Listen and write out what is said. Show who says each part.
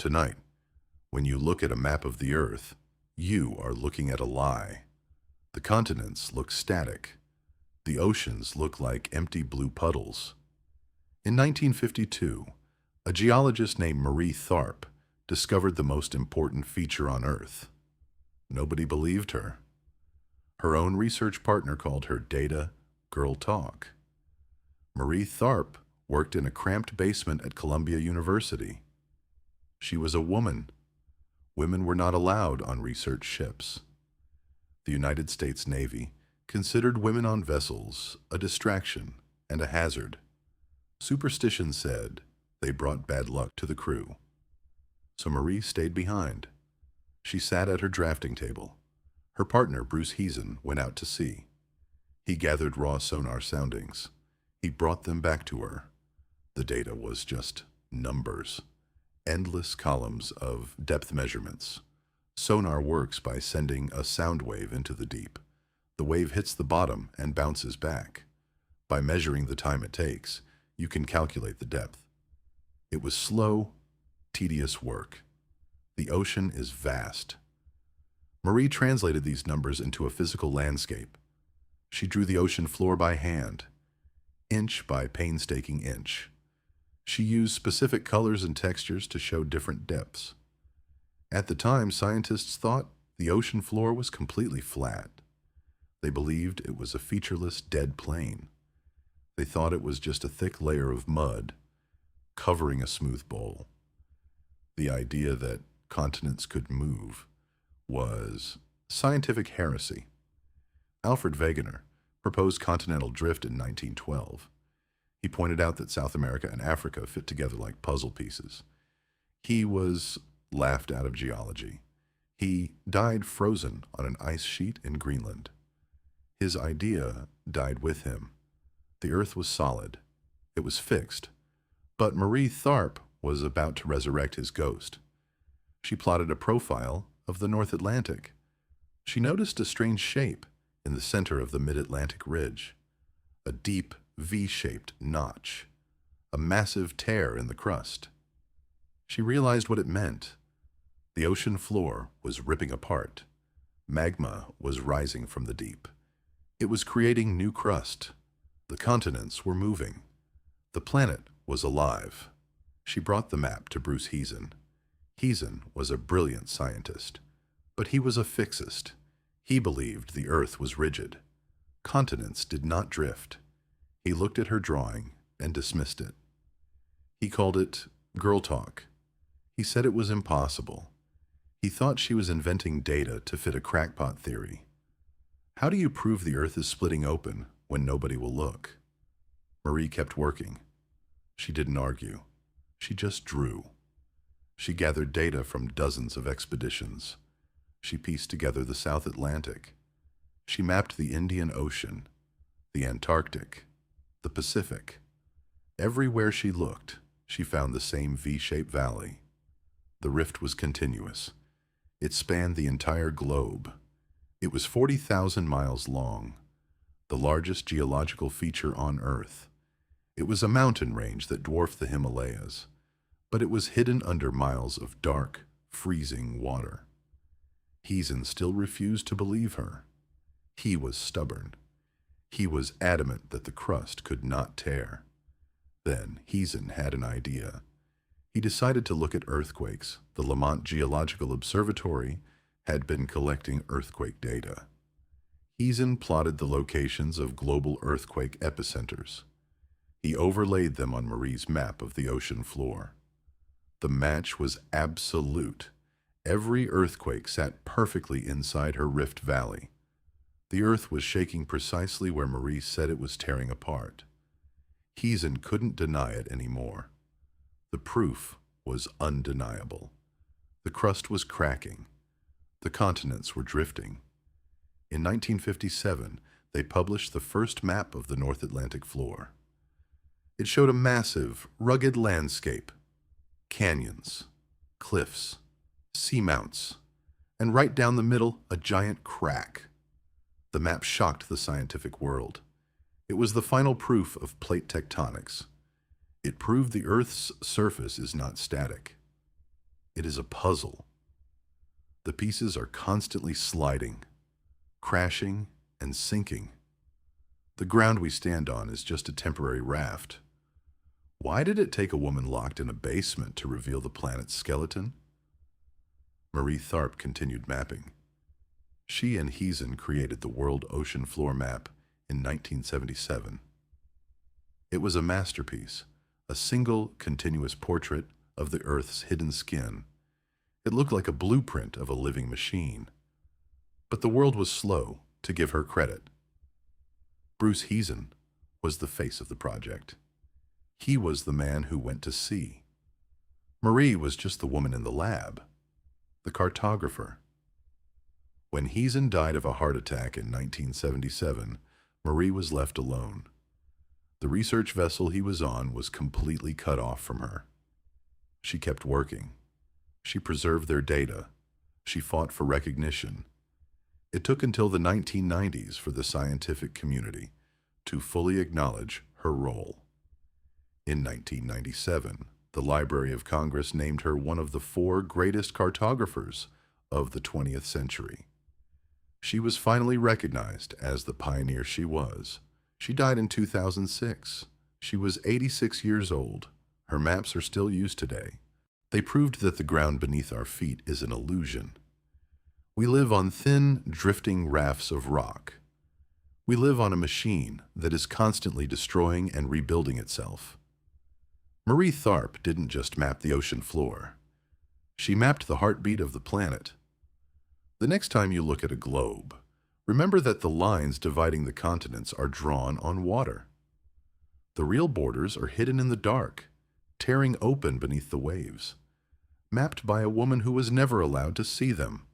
Speaker 1: Tonight, when you look at a map of the Earth, you are looking at a lie. The continents look static. The oceans look like empty blue puddles. In 1952, a geologist named Marie Tharp discovered the most important feature on Earth. Nobody believed her. Her own research partner called her Data Girl Talk. Marie Tharp worked in a cramped basement at Columbia University. She was a woman. Women were not allowed on research ships. The United States Navy considered women on vessels a distraction and a hazard. Superstition said they brought bad luck to the crew. So Marie stayed behind. She sat at her drafting table. Her partner, Bruce Heezen, went out to sea. He gathered raw sonar soundings. He brought them back to her. The data was just numbers. Endless columns of depth measurements. Sonar works by sending a sound wave into the deep. The wave hits the bottom and bounces back. By measuring the time it takes, you can calculate the depth. It was slow, tedious work. The ocean is vast. Marie translated these numbers into a physical landscape. She drew the ocean floor by hand, inch by painstaking inch. She used specific colors and textures to show different depths. At the time, scientists thought the ocean floor was completely flat. They believed it was a featureless, dead plain. They thought it was just a thick layer of mud covering a smooth bowl. The idea that continents could move was scientific heresy. Alfred Wegener proposed continental drift in 1912. He pointed out that South America and Africa fit together like puzzle pieces. He was laughed out of geology. He died frozen on an ice sheet in Greenland. His idea died with him. The Earth was solid. It was fixed. But Marie Tharp was about to resurrect his ghost. She plotted a profile of the North Atlantic. She noticed a strange shape in the center of the mid-Atlantic ridge. A deep V-shaped notch. A massive tear in the crust. She realized what it meant. The ocean floor was ripping apart. Magma was rising from the deep. It was creating new crust. The continents were moving. The planet was alive. She brought the map to Bruce Heezen. Heezen was a brilliant scientist, but he was a fixist. He believed the Earth was rigid. Continents did not drift. He looked at her drawing and dismissed it. He called it girl talk. He said it was impossible. He thought she was inventing data to fit a crackpot theory. How do you prove the Earth is splitting open when nobody will look? Marie kept working. She didn't argue. She just drew. She gathered data from dozens of expeditions. She pieced together the South Atlantic. She mapped the Indian Ocean, the Antarctic, the Pacific. Everywhere she looked, she found the same V-shaped valley. The rift was continuous. It spanned the entire globe. It was 40,000 miles long, the largest geological feature on Earth. It was a mountain range that dwarfed the Himalayas, but it was hidden under miles of dark, freezing water. Heezen still refused to believe her. He was stubborn. He was adamant that the crust could not tear. Then Heezen had an idea. He decided to look at earthquakes. The Lamont Geological Observatory had been collecting earthquake data. Heezen plotted the locations of global earthquake epicenters. He overlaid them on Marie's map of the ocean floor. The match was absolute. Every earthquake sat perfectly inside her rift valley. The Earth was shaking precisely where Marie said it was tearing apart. Heezen couldn't deny it anymore. The proof was undeniable. The crust was cracking. The continents were drifting. In 1957, they published the first map of the North Atlantic floor. It showed a massive, rugged landscape, canyons, cliffs, seamounts, and right down the middle, a giant crack. The map shocked the scientific world. It was the final proof of plate tectonics. It proved the Earth's surface is not static. It is a puzzle. The pieces are constantly sliding, crashing, and sinking. The ground we stand on is just a temporary raft. Why did it take a woman locked in a basement to reveal the planet's skeleton? Marie Tharp continued mapping. She and Heezen created the World Ocean Floor Map in 1977. It was a masterpiece, a single, continuous portrait of the Earth's hidden skin. It looked like a blueprint of a living machine. But the world was slow to give her credit. Bruce Heezen was the face of the project. He was the man who went to sea. Marie was just the woman in the lab, the cartographer. When Heezen died of a heart attack in 1977, Marie was left alone. The research vessel he was on was completely cut off from her. She kept working. She preserved their data. She fought for recognition. It took until the 1990s for the scientific community to fully acknowledge her role. In 1997, the Library of Congress named her one of the 4 greatest cartographers of the 20th century. She was finally recognized as the pioneer she was. She died in 2006. She was 86 years old. Her maps are still used today. They proved that the ground beneath our feet is an illusion. We live on thin, drifting rafts of rock. We live on a machine that is constantly destroying and rebuilding itself. Marie Tharp didn't just map the ocean floor. She mapped the heartbeat of the planet. The next time you look at a globe, remember that the lines dividing the continents are drawn on water. The real borders are hidden in the dark, tearing open beneath the waves, mapped by a woman who was never allowed to see them.